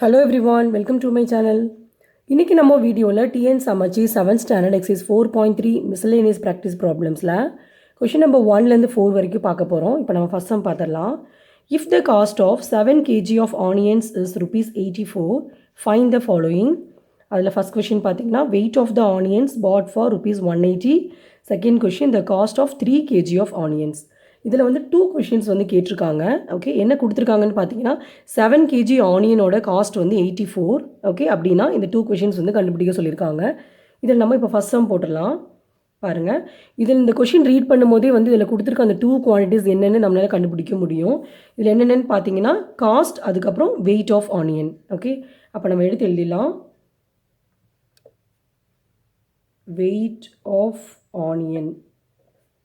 Hello everyone, welcome to my channel. இன்னைக்கு நம்ம வீடியோவில் TN Samacheer 7th standard exercise 4.3 miscellaneous practice ப்ராப்ளம்ஸில் கொஷின் நம்பர் 1லேருந்து 4 வரைக்கும் பார்க்க போகிறோம். இப்போ நம்ம ஃபஸ்ட் சம் பார்த்துடலாம். If the cost of 7 kg of onions is ₹84, find the following. அதில் ஃபஸ்ட் கொஷின் பார்த்தீங்கன்னா weight of the onions bought for ₹180. Second question the cost of 3 kg of onions. இதில் வந்து 2 கொஷின்ஸ் வந்து கேட்டிருக்காங்க. ஓகே, என்ன கொடுத்துருக்காங்கன்னு பார்த்தீங்கன்னா 7 kg ஆனியனோட காஸ்ட் வந்து 84. ஓகே, அப்படின்னா இந்த 2 கொஷின்ஸ் வந்து கண்டுபிடிக்க சொல்லியிருக்காங்க. இதில் நம்ம இப்போ ஃபஸ்ட் சம் போட்டுடலாம். பாருங்கள், இதில் இந்த கொஷின் ரீட் பண்ணும்போதே வந்து இதில் கொடுத்துருக்க அந்த 2 குவான்டிட்டிஸ் என்னென்னு நம்மளால் கண்டுபிடிக்க முடியும். இதில் என்னென்னு பார்த்தீங்கன்னா காஸ்ட், அதுக்கப்புறம் வெயிட் ஆஃப் ஆனியன். ஓகே, அப்போ நம்ம எடுத்து எழுதிடலாம். வெயிட் ஆஃப் ஆனியன்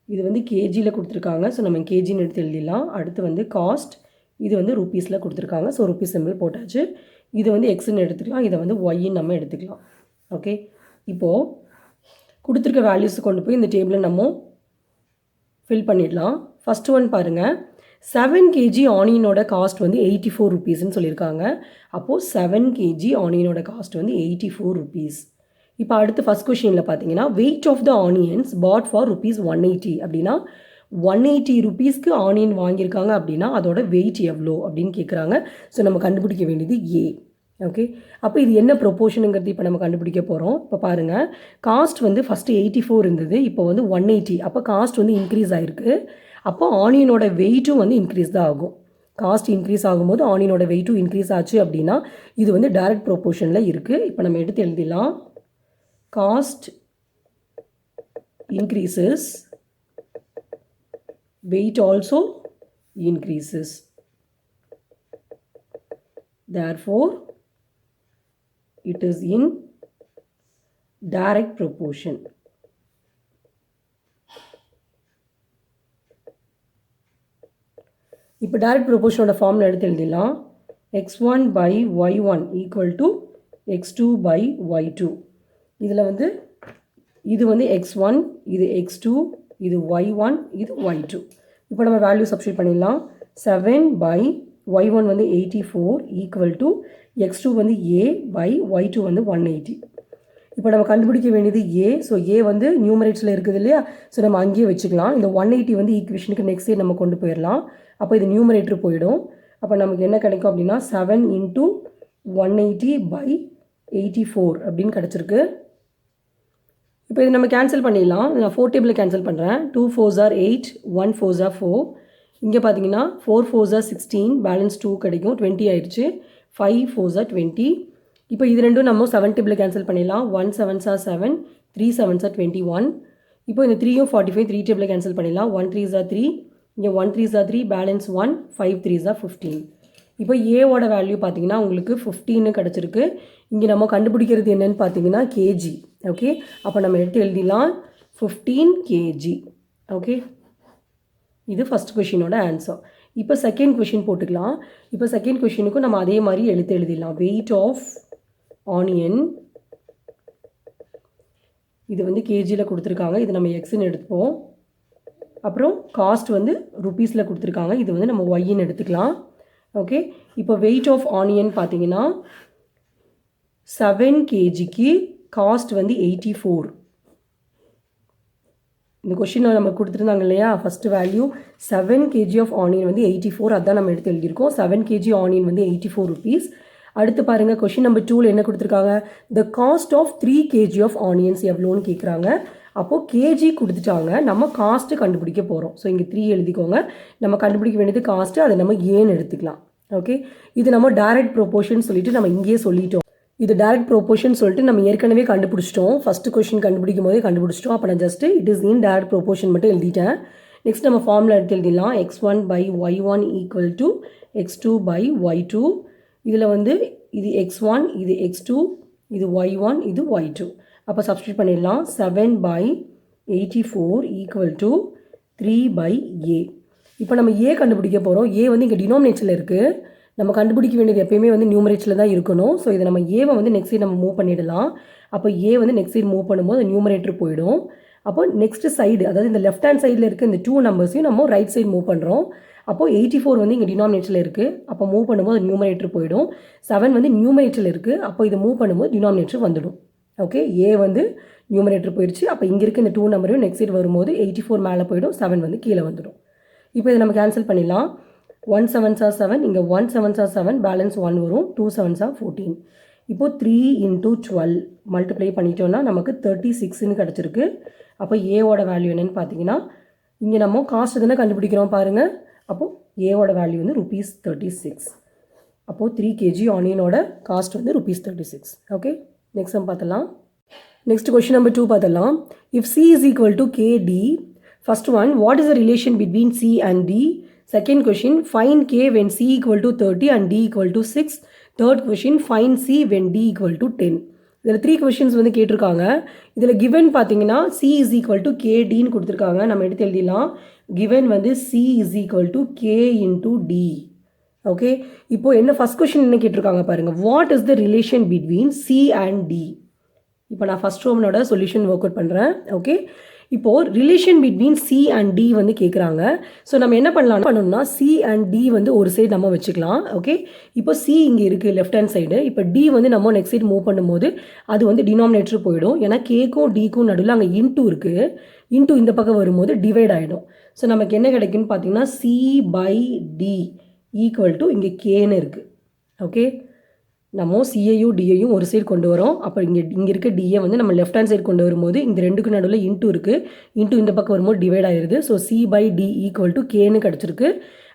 இது வந்து கேஜியில் கொடுத்துருக்காங்க. ஸோ நம்ம கேஜின்னு எடுத்து எழுதிடலாம். அடுத்து வந்து காஸ்ட், இது வந்து ருப்பீஸில் கொடுத்துருக்காங்க. ஸோ ருப்பீஸ் சிம்பிள் போட்டாச்சு. இது வந்து எக்ஸ்ன்னு எடுத்துக்கலாம், இதை வந்து ஒய்ன்னு நம்ம எடுத்துக்கலாம். ஓகே, இப்போது கொடுத்துருக்க வேல்யூஸ் கொண்டு போய் இந்த டேபிளில் நம்ம ஃபில் பண்ணிடலாம். ஃபஸ்ட்டு ஒன் பாருங்கள், 7 kg ஆனியனோட காஸ்ட் வந்து ₹84 சொல்லியிருக்காங்க. அப்போது 7 kg ஆனியனோட காஸ்ட் வந்து ₹84. இப்போ அடுத்து ஃபஸ்ட் கொஷினில் பார்த்தீங்கன்னா weight of the onions bought for ₹180 அப்படின்னா ₹180க்கு ஆனியன் வாங்கியிருக்காங்க அப்படின்னா அதோட வெயிட் எவ்வளோ அப்படின்னு கேட்குறாங்க. ஸோ நம்ம கண்டுபிடிக்க வேண்டியது ஏ. ஓகே, அப்போ இது என்ன ப்ரொப்போர்ஷனுங்கிறது இப்போ நம்ம கண்டுபிடிக்க போகிறோம். இப்போ பாருங்கள், காஸ்ட் வந்து ஃபஸ்ட்டு 84 இருந்தது, இப்போ வந்து 180. அப்போ காஸ்ட் வந்து இன்க்ரீஸ் ஆகிருக்கு. அப்போ ஆனியனோட வெயிட்டும் வந்து இன்க்ரீஸ் தான் ஆகும். காஸ்ட் இன்க்ரீஸ் ஆகும்போது ஆனியனோட வெயிட்டும் இன்க்ரீஸ் ஆச்சு அப்படின்னா இது வந்து டைரக்ட் ப்ரொப்போர்ஷனில் இருக்குது. இப்போ நம்ம எடுத்து எழுதிடலாம். Cost increases, weight also increases. Therefore, it is in direct proportion. இப்போ direct proportion ஃபார்முலா எடுத்து எழுதிடலாம். x1 by y1 equal to x2 by y2. இதில் வந்து இது வந்து x1, இது x2, இது y1, இது y2. இப்போ நம்ம வேல்யூ சப்ஸ்டிட்யூட் பண்ணிடலாம். 7 by y1 வந்து 84 ஈக்குவல் டு x2 வந்து a by y2 வந்து 180. இப்போ நம்ம கண்டுபிடிக்க வேண்டியது a. ஸோ a வந்து நியூமரேட்டரில் இருக்குது இல்லையா, ஸோ நம்ம அங்கேயே வச்சுக்கலாம். இந்த 180 வந்து ஈக்குவேஷனுக்கு நெக்ஸ்ட் சைடு நம்ம கொண்டு போயிடலாம். அப்போ இது நியூமரேட்டர் போயிடும். அப்போ நமக்கு என்ன கிடைக்கும் அப்படின்னா 7 × 180 by 84 அப்படின்னு கிடச்சிருக்கு. இப்போ இது நம்ம கேன்சல் பண்ணிடலாம். நான் 4 டேபிளில் கேன்சல் பண்ணுறேன். 2 4s are 8, 1 4s are 4. இங்கே பார்த்தீங்கன்னா 4 4s are 16, பேலன்ஸ் 2 கிடைக்கும், 20 ஆயிடுச்சு. 5 4s are 20. இப்போ இது ரெண்டும் நம்ம 7 டேபிளில் கேன்சல் பண்ணிடலாம். 1 7s are 7, 3 7s are 21. இப்போ இந்த 3யும் 45 3 டேபிளில் கேன்சல் பண்ணிடலாம். 1 3s are 3, இங்கே 1 3s are 3, balance 1, 5 3s are 15. இப்போ ஏவோட வேல்யூ பார்த்தீங்கன்னா உங்களுக்கு 15 கிடச்சிருக்கு. இங்கே நம்ம கண்டுபிடிக்கிறது என்னென்னு பார்த்தீங்கன்னா கேஜி. ஓகே, அப்போ நம்ம எடுத்து எழுதிடலாம் 15 kg. ஓகே, இது ஃபஸ்ட் கொஷினோட ஆன்சர். இப்போ செகண்ட் கொஷின் போட்டுக்கலாம். இப்போ செகண்ட் கொஷினுக்கும் நம்ம அதே மாதிரி எழுதிடலாம். வெயிட் ஆஃப் ஆனியன், இது வந்து கேஜியில் கொடுத்துருக்காங்க, இது நம்ம எக்ஸ்ன்னு எடுத்துப்போம். அப்புறம் காஸ்ட் வந்து ருப்பீஸில் கொடுத்துருக்காங்க, இது வந்து நம்ம ஒய்ன்னு எடுத்துக்கலாம். ஓகே, இப்போ வெயிட் ஆஃப் ஆனியன் பார்த்தீங்கன்னா 7 kgக்கு காஸ்ட் வந்து 84. இந்த கொஷினில் நம்ம கொடுத்துருந்தாங்க இல்லையா, first value 7 kg of onion வந்து 84, அதுதான் நம்ம எடுத்து எழுதியிருக்கோம். 7 kg ஆனியன் வந்து ₹84. அடுத்து பாருங்கள், கொஷின் நம்பர் 2ல் என்ன கொடுத்துருக்காங்க, the cost of 3 kg of onions எவ்வளோன்னு கேட்குறாங்க. அப்போது கேஜி கொடுத்துட்டாங்க, நம்ம காஸ்ட்டு கண்டுபிடிக்க போகிறோம். ஸோ இங்கே 3 எழுதிக்கோங்க. நம்ம கண்டுபிடிக்க வேண்டியது காஸ்ட்டு, அதை நம்ம ஏன்னு எடுத்துக்கலாம். ஓகே, இது நம்ம டைரக்ட் ப்ரொப்போர்ஷன் சொல்லிட்டு நம்ம இங்கேயே சொல்லிட்டோம். இது டைரக்ட் ப்ரொப்போர்ஷன் சொல்லிட்டு நம்ம ஏற்கனவே கண்டுபிடிச்சிட்டோம். ஃபஸ்ட்டு கொஷின் கண்டுபிடிக்கும் போதே கண்டுபிடிச்சிட்டோம். அப்போ நான் just it is in direct proportion மட்டும் எழுதிட்டேன். நெக்ஸ்ட் நம்ம ஃபார்முலா எடுத்து எழுதிடலாம். x1 by y1 equal to x2 by y2. இதில் வந்து இது x1, இது x2, இது y1, இது y2. அப்போ சப்ஸ்டிட்யூட் பண்ணிடலாம். 7 by 84 equal to 3 by a. இப்போ நம்ம ஏ கண்டுபிடிக்க போகிறோம். ஏ வந்து இங்கே டினாமினேட்டரில் இருக்குது. நம்ம கண்டுபிடிக்க வேண்டியது எப்பயுமே வந்து நியூமரேட்டரில் தான் இருக்கணும். ஸோ இதை நம்ம ஏவை வந்து நெக்ஸ்ட் சைடு நம்ம மூவ் பண்ணிடலாம். அப்போ ஏ வந்து நெக்ஸ்ட் சைடு மூவ் பண்ணும்போது நியூமரேட்டர் போயிடும். அப்போ நெக்ஸ்ட் சைடு, அதாவது இந்த லெஃப்ட் ஹேண்ட் சைடில் இருக்க இந்த 2 நம்பர்ஸையும் நம்ம ரைட் சைடு மூவ் பண்ணுறோம். அப்போது 84 வந்து இங்கே டினாமினேட்டரில் இருக்குது. அப்போ மூவ் பண்ணும்போது நியூமரேட்டர் போயிடும். 7 வந்து நியூமரேட்டரில் இருக்குது. அப்போ இதை மூவ் பண்ணும்போது டினாமினேட்டர் வந்துடும். ஓகே, ஏ வந்து நியூமரேட்டர் போயிடுச்சு. அப்போ இங்கே இருக்க இந்த 2 நம்பரையும் நெக்ஸ்ட் சைடு வரும்போது 84 மேலே போயிடும், 7 வந்து கீழே வந்துடும். இப்போ இதை நம்ம கேன்சல் பண்ணிடலாம். 1 7s are 7, இங்கே 1 7s are 7, பேலன்ஸ் 1 வரும். 2 7s are 14. இப்போது 3 × 12 மல்டிப்ளை பண்ணிட்டோன்னா நமக்கு 36ன்னு கிடச்சிருக்கு. அப்போ ஏவோட வேல்யூ என்னென்னு பார்த்தீங்கன்னா, இங்கே நம்ம காஸ்ட் தானே கண்டுபிடிக்கிறோம் பாருங்கள். அப்போது ஏவோட வேல்யூ வந்து ₹36. அப்போது 3 kg ஆனியனோட காஸ்ட் வந்து ₹36. ஓகே, நெக்ஸ்ட் நம்ம பார்த்தலாம். நெக்ஸ்ட் கொஷின் நம்பர் 2 பார்த்தலாம். If C is equal to KD, first one, what is the relation between C and D? Second question, find K when C equal to 30 and D equal to 6. Third question, find C when D equal to 10. இதில் 3 questions வந்து கேட்டிருக்காங்க. இதில் given பார்த்தீங்கன்னா C is equal to KDன்னு கொடுத்துருக்காங்க. நம்ம எடுத்து எழுதிடலாம். Given வந்து C is equal to K into D. Okay, இப்போது என்ன ஃபஸ்ட் கொஷின் என்ன கேட்டிருக்காங்க பாருங்கள். What is the relation between C and D? இப்போ நான் ஃபஸ்ட் ரோமனோட சொல்யூஷன் ஒர்க் அவுட் பண்ணுறேன். ஓகே, இப்போது relation between C and D வந்து கேட்குறாங்க. ஸோ நம்ம என்ன பண்ணணும்னா C and D வந்து ஒரு சைடு நம்ம வச்சுக்கலாம். ஓகே, இப்போ C இங்கே இருக்குது லெஃப்ட் ஹேண்ட் சைடு. இப்போ D வந்து நம்ம நெக்ஸ்ட் சைடு மூவ் பண்ணும்போது அது வந்து டினாமினேட்டர் போயிடும். ஏன்னா கேக்கும் டிக்கும் நடுவில் அங்கே இன்டூ இருக்குது. இன்டூ இந்த பக்கம் வரும்போது டிவைட் ஆகிடும். ஸோ நமக்கு என்ன கிடைக்குன்னு பார்த்தீங்கன்னா C/D ஈக்குவல் டு இங்கே கேன்னு இருக்குது. ஓகே, நம்ம சியையும் டியையும் ஒரு சைடு கொண்டு வரோம். அப்போ இங்கே இருக்க டியை வந்து நம்ம லெஃப்ட் ஹேண்ட் சைடு கொண்டு வரும்போது இந்த ரெண்டுக்கு நடுவில் இன்டூ இருக்குது. இன்டூ இந்த பக்கம் வரும்போது டிவைட் ஆகிடுது. ஸோ C/D ஈக்குவல் டு கேன்னு கிடச்சிருக்கு.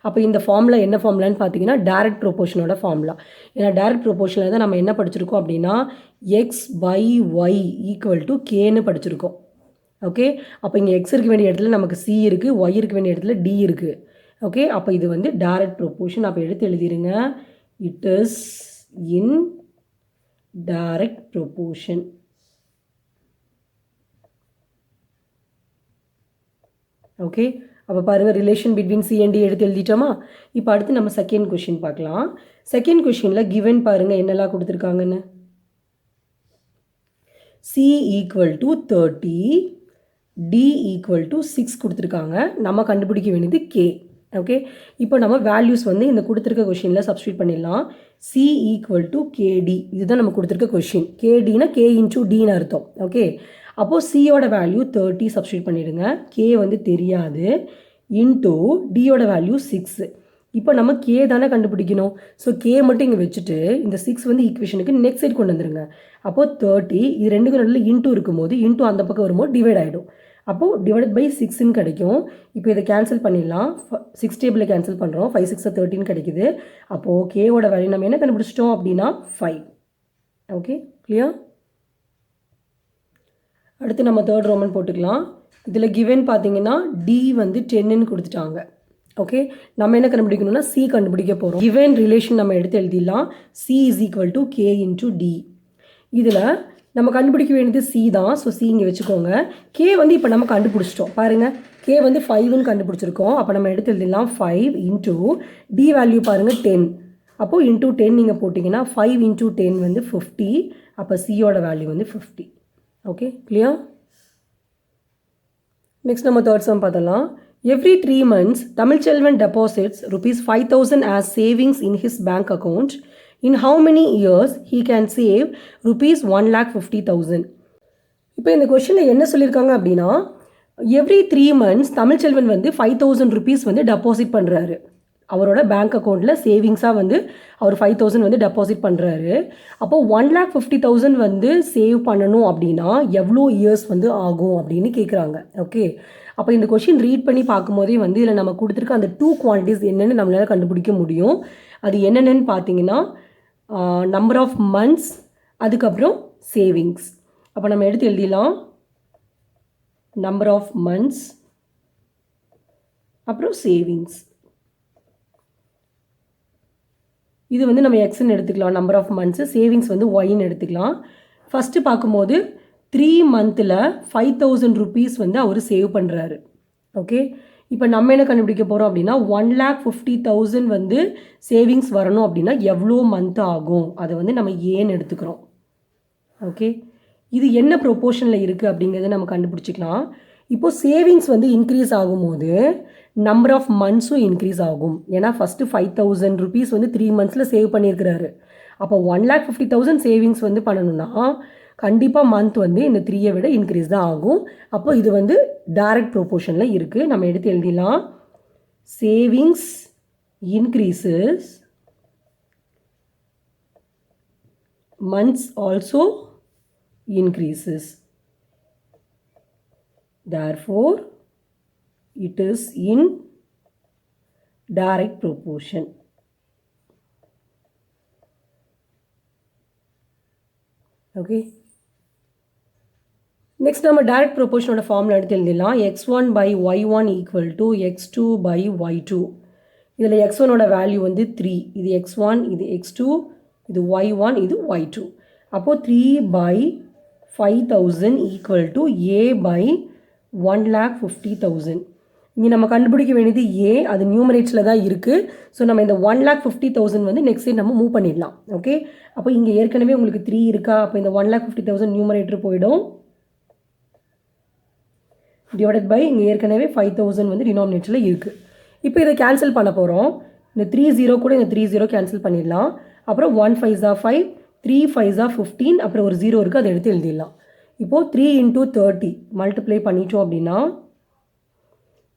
அப்போ இந்த ஃபார்முலா என்ன ஃபார்முலான்னு பார்த்தீங்கன்னா டைரக்ட் ப்ரொபோர்ஷனோட ஃபார்முலா. ஏன்னா டைரக்ட் ப்ரொபோர்ஷனில் தான் நம்ம என்ன படிச்சிருக்கோம் அப்படின்னா X/Y ஈக்குவல் டு கேன்னு படிச்சிருக்கோம். ஓகே, அப்போ இங்கே எக்ஸ் இருக்க வேண்டிய இடத்துல நமக்கு C இருக்குது, ஒய் இருக்க வேண்டிய இடத்துல D இருக்குது. ஓகே, அப்போ இது வந்து டைரக்ட் ப்ரொபோர்ஷன். அப்போ எடுத்து எழுதிருங்க. It is in direct proportion. Okay, அப்போ பாருங்கள் relation between C and D எடுத்து எழுதிட்டோமா. இப்போ அடுத்து நம்ம செகண்ட் கொஷின் பார்க்கலாம். செகண்ட் கொஷினில் கிவன் பாருங்கள் என்னெல்லாம் கொடுத்துருக்காங்கன்னு. C equal to 30, D equal to 6 கொடுத்துருக்காங்க. நம்ம கண்டுபிடிக்க வேண்டியது K. ஓகே, இப்போ நம்ம வேல்யூஸ் வந்து இந்த கொடுத்துருக்க கொஷினில் சப்ஸ்டியூட் பண்ணிடலாம். C ஈக்குவல் டு KD, இதுதான் நம்ம கொடுத்துருக்க கொஷின். KDனா K இன்டூ Dன்னு அர்த்தம். ஓகே, அப்போது சியோட வேல்யூ 30 சப்ஸ்டியூட் பண்ணிவிடுங்க. K வந்து தெரியாது. இன்டூ டியோட வேல்யூ 6. இப்போ நம்ம K தானே கண்டுபிடிக்கணும். ஸோ K மட்டும் இங்கே வச்சுட்டு இந்த 6 வந்து ஈக்குவேஷனுக்கு நெக்ஸ்ட் சைடு கொண்டு வந்துருங்க. அப்போது 30, இது ரெண்டுக்கு நடுவில் இன்டூ இருக்கும்போது இன்டூ அந்த பக்கம் வரும்போது டிவைட் ஆகிடும். அப்போது டிவைட் பை 6ன்னு கிடைக்கும். இப்போ இதை கேன்சல் பண்ணிடலாம். 6 டேபிளில் கேன்சல் பண்ணுறோம். 5 6 13 கிடைக்குது. அப்போது கேவோட வேல்யூ நம்ம என்ன கண்டுபிடிச்சிட்டோம் அப்படின்னா 5. Okay, clear. அடுத்து நம்ம தேர்ட் ரோமன் போட்டுக்கலாம். இதில் கிவன் பார்த்தீங்கன்னா D வந்து 10ன்னு கொடுத்துட்டாங்க. ஓகே, நம்ம என்ன கண்டுபிடிக்கணும்னா C கண்டுபிடிக்க போகிறோம். கிவன் ரிலேஷன் நம்ம எடுத்து எழுதிடலாம். C is equal to K into D. இதில் நம்ம கண்டுபிடிக்க வேண்டியது C தான். ஸோ C இங்கே வச்சுக்கோங்க. K வந்து இப்போ நம்ம கண்டுபிடிச்சிட்டோம் பாருங்கள். K வந்து 5ன்னு கண்டுபிடிச்சிருக்கோம். அப்போ நம்ம எடுத்து எழுதிடலாம் 5 இன்டூ D வேல்யூ பாருங்கள் 10. அப்போது இன்டூ 10 நீங்கள் போட்டிங்கன்னா 5 இன்டூ 10 வந்து 50. அப்போ Cயோட வேல்யூ வந்து 50. Okay, clear. நெக்ஸ்ட் நம்ம தேர்ட் சம் பார்த்தலாம். Every 3 months, Tamilchelvan deposits ₹5,000 as savings in his bank account. In how many years he can save ₹1,50,000? இப்போ இந்த கொஷனில் என்ன சொல்லியிருக்காங்க அப்படின்னா, எவ்ரி 3 months தமிழ்ச்செல்வன் வந்து ₹5,000 வந்து டெபாசிட் பண்ணுறாரு. அவரோட பேங்க் அக்கௌண்ட்டில் சேவிங்ஸாக வந்து அவர் 5,000 வந்து டெபாசிட் பண்ணுறாரு. அப்போது 1,50,000 வந்து சேவ் பண்ணணும் அப்படின்னா எவ்வளோ இயர்ஸ் வந்து ஆகும் அப்படின்னு கேட்குறாங்க. ஓகே, அப்போ இந்த கொஷின் ரீட் பண்ணி பார்க்கும்போதே வந்து இதில் நம்ம கொடுத்துருக்க அந்த 2 குவான்டிட்டிஸ் என்னென்னு நம்மளால் கண்டுபிடிக்க முடியும். அது என்னென்னு பார்த்தீங்கன்னா நம்பர் ஆஃப் மந்த்ஸ், அதுக்கப்புறம் சேவிங்ஸ். அப்போ நம்ம எடுத்து எழுதிடலாம். நம்பர் ஆஃப் மந்த்ஸ் அப்புறம் சேவிங்ஸ். இது வந்து நம்ம எக்ஸ்ன்னு எடுத்துக்கலாம். நம்பர் ஆஃப் மந்த்ஸு, சேவிங்ஸ் வந்து ஒய்ன்னு எடுத்துக்கலாம். ஃபஸ்ட்டு பார்க்கும்போது 3 மந்தில் ₹5,000 வந்து அவர் சேவ் பண்ணுறாரு. ஓகே, இப்போ நம்ம என்ன கண்டுபிடிக்க போகிறோம் அப்படின்னா 1,50,000 வந்து சேவிங்ஸ் வரணும் அப்படின்னா எவ்வளோ மந்த் ஆகும், அதை வந்து நம்ம ஏன்னு எடுத்துக்கிறோம். ஓகே, இது என்ன ப்ரொப்போர்ஷனில் இருக்குது அப்படிங்கிறத நம்ம கண்டுபிடிச்சிக்கலாம். இப்போது சேவிங்ஸ் வந்து இன்க்ரீஸ் ஆகும்போது நம்பர் ஆஃப் மந்த்ஸும் இன்க்ரீஸ் ஆகும். ஏன்னா ஃபஸ்ட்டு 5,000 rupees வந்து 3 monthஸில் சேவ் பண்ணியிருக்கிறாரு. அப்போ 1,50,000 சேவிங்ஸ் வந்து பண்ணணும்னா கண்டிப்பாக மந்த் வந்து இந்த 3 விட இன்க்ரீஸ் தான் ஆகும். அப்போ இது வந்து டைரக்ட் ப்ரொப்போர்ஷனில் இருக்குது. நம்ம எடுத்து எழுதிடலாம். Savings increases, months also increases. Therefore, it is in direct proportion. Okay. Next, நம்ம direct proportion ஓட formula எடுத்து எழுதிடலாம். x1 by y1 equal to x2 by y2. இதில் x1 ஓட வேல்யூ வந்து 3. இது x1, இது x2, இது y1, இது y2. அப்போது 3 by 5,000 equal to a by 1,50,000. இங்கே நம்ம கண்டுபிடிக்க வேண்டியது a, அது நியூமரேட்ஸில் தான் இருக்குது. ஸோ நம்ம இந்த 1,50,000 வந்து நெக்ஸ்ட் சைட் நம்ம மூவ் பண்ணிடலாம். ஓகே, அப்போ இங்கே ஏற்கனவே உங்களுக்கு 3 இருக்கா, அப்போ இந்த 1,50,000 நியூமரேட்டர் போயிடும். டிவைடட் பை இங்கே ஏற்கனவே 5,000 வந்து டினாமினேட்டரில் இருக்குது. இப்போ இதை கேன்சல் பண்ண போகிறோம். இந்த 30 கூட இந்த 30 கேன்சல் பண்ணிடலாம். அப்புறம் 1 5s are 5, 3 5s are 15, அப்புறம் ஒரு 0 இருக்குது, அதை எடுத்து எழுதிடலாம். இப்போது 3 into 30 மல்டிப்ளை பண்ணிட்டோம் அப்படின்னா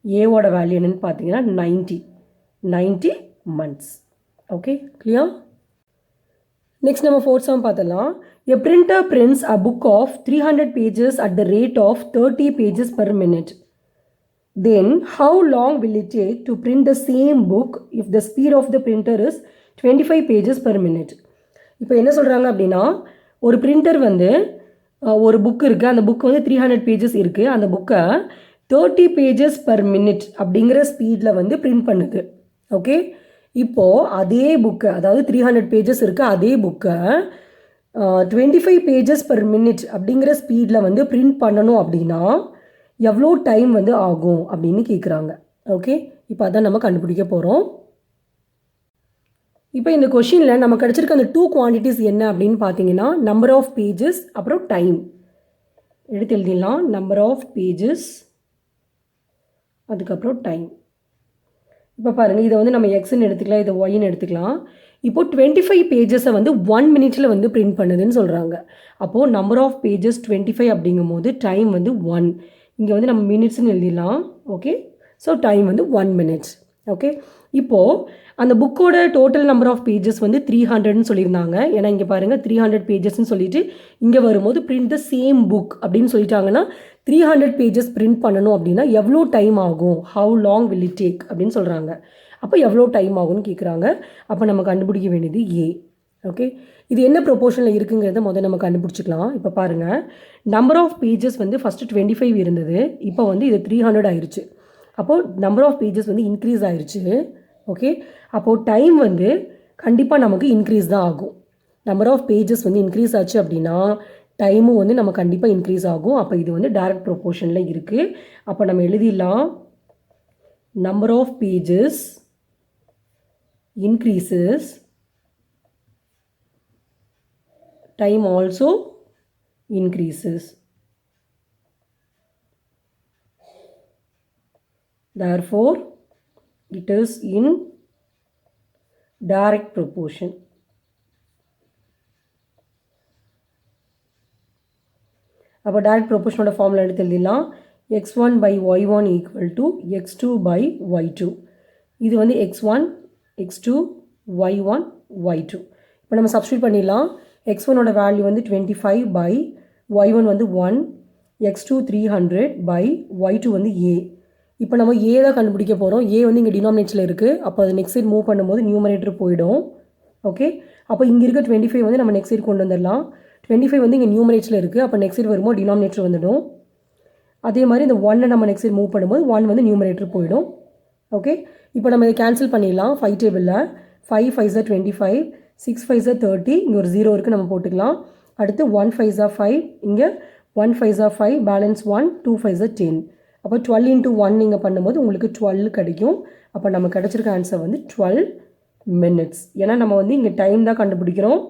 ஏவோட வேல்யூ என்னென்னு பார்த்தீங்கன்னா 90 months. Okay, clear? நெக்ஸ்ட் நம்ம ஃபோர்த் சம் பார்த்தலாம். A printer prints a book of 300 pages at the rate of 30 pages per minute. Then how long will it take to print the same book if the speed of the printer is 25 pages per minute? இப்போ என்ன சொல்கிறாங்க அப்படின்னா, ஒரு printer வந்து ஒரு book இருக்குது, அந்த book வந்து 300 pages இருக்குது, அந்த புக்கை 30 pages per minute அப்படிங்கிற ஸ்பீடில் வந்து பிரிண்ட் பண்ணுது. ஓகே, இப்போது அதே புக்கை, அதாவது 300 pages இருக்குது, அதே புக்கை 25 pages per minute அப்படிங்கிற ஸ்பீடில் வந்து பிரிண்ட் பண்ணணும் அப்படின்னா எவ்வளோ டைம் வந்து ஆகும் அப்படின்னு கேட்குறாங்க. ஓகே, இப்போ அதான் நம்ம கண்டுபிடிக்க போகிறோம். இப்போ இந்த கொஷினில் நம்ம கிடச்சிருக்க அந்த 2 குவான்டிட்டிஸ் என்ன அப்படின்னு பார்த்தீங்கன்னா நம்பர் ஆஃப் பேஜஸ் அப்புறம் டைம். எடுத்து எழுதிடலாம். நம்பர் ஆஃப் பேஜஸ் அதுக்கப்புறம் டைம். இப்போ பாருங்கள், இதை வந்து நம்ம எக்ஸ்ன்னு எடுத்துக்கலாம், இதை ஒய்ன்னு எடுத்துக்கலாம். இப்போது 25 பேஜஸை வந்து 1 minute வந்து பிரிண்ட் பண்ணுதுன்னு சொல்கிறாங்க. அப்போது நம்பர் ஆஃப் பேஜஸ் 25 அப்படிங்கும் போது டைம் வந்து 1. இங்கே வந்து நம்ம மினிட்ஸ்ன்னு எழுதிடலாம். ஓகே, ஸோ டைம் வந்து 1 minute. ஓகே, இப்போது அந்த புக்கோட டோட்டல் நம்பர் ஆஃப் பேஜஸ் வந்து 300ன்னு சொல்லியிருந்தாங்க. ஏன்னா இங்கே பாருங்கள் 300 பேஜஸ்ன்னு சொல்லிட்டு இங்கே வரும்போது பிரிண்ட் த சேம் புக் அப்படின்னு சொல்லிட்டாங்கன்னா 300 பேஜஸ் பிரிண்ட் பண்ணணும் அப்படின்னா எவ்வளோ டைம் ஆகும், how long will it take அப்படின்னு சொல்கிறாங்க. அப்போ எவ்வளோ டைம் ஆகும்னு கேட்குறாங்க. அப்போ நம்ம கண்டுபிடிக்க வேண்டியது ஏ. ஓகே, இது என்ன ப்ரொப்போர்ஷனில் இருக்குங்கிறத முதல்ல நம்ம கண்டுபிடிச்சிக்கலாம். இப்போ பாருங்கள், நம்பர் ஆஃப் பேஜஸ் வந்து ஃபஸ்ட்டு 25 இருந்தது, இப்போ வந்து இது 300 ஆயிடுச்சு. அப்போது நம்பர் ஆஃப் பேஜஸ் வந்து இன்க்ரீஸ் ஆயிடுச்சு. ஓகே, அப்போது டைம் வந்து கண்டிப்பாக நமக்கு இன்க்ரீஸ் தான் ஆகும். நம்பர் ஆஃப் பேஜஸ் வந்து இன்க்ரீஸ் ஆச்சு அப்படின்னா டைமும் வந்து நம்ம கண்டிப்பாக இன்க்ரீஸ் ஆகும். அப்போ இது வந்து டைரக்ட் ப்ரொப்போர்ஷனில் இருக்குது. அப்போ நம்ம எழுதிடலாம். Number of pages increases, time also increases. Therefore, it is in direct proportion. அப்போ direct proportion ஓட ஃபார்முலா எடுத்து எழுதிடலாம். x1 by y1 equal to x2 by y2. இது வந்து x1, x2, y1, y2. இப்போ நம்ம சப்ஸ்டியூட் பண்ணிடலாம். x1 ஓட வேல்யூ வந்து 25 by y1 வந்து 1, x2 300 by y2 வந்து a. இப்போ நம்ம a தான் கண்டுபிடிக்க போகிறோம். a வந்து இங்கே டினாமினேட்டரில் இருக்குது. அப்போ அது நெக்ஸ்ட் சைட் மூவ் பண்ணும்போது நியூமரேட்டர் போயிடும். ஓகே, அப்போ இங்கே இருக்க 25 வந்து நம்ம நெக்ஸ்ட் சைட் கொண்டு வந்துடலாம். 25 வந்து இங்கே நியூமரேட்டரில் இருக்குது. அப்போ நெக்ஸ்ட் சைட் வரும்போது டினாமினேட்டர் வந்துடும். அதே மாதிரி இந்த 1 நம்ம நெக்ஸ்ட் சைட் மூவ் பண்ணும்போது 1 வந்து நியூமரேட்டர் போயிடும். ஓகே, இப்போ நம்ம இதை கேன்சல் பண்ணிடலாம். 5 டேபிளில் 5 5s are 25, 6 5s are 30, இங்கே ஒரு 0 இருக்குது, நம்ம போட்டுக்கலாம். அடுத்து 1 5s are 5, இங்கே 1 5s are 5, balance 1, 2 5s are 10. அப்போ 12 into 1 நீங்கள் பண்ணும்போது உங்களுக்கு 12 கிடைக்கும். அப்போ நம்ம கிடச்சிருக்க ஆன்சர் வந்து 12 minutes. ஏன்னா நம்ம வந்து இங்கே டைம் தான் கண்டுபிடிக்கிறோம்.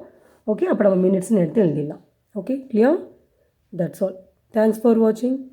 ஓகே, அப்போ நம்ம மினிட்ஸ்ன்னு எடுத்து எழுதிடலாம். Okay, clear? That's all. Thanks for watching.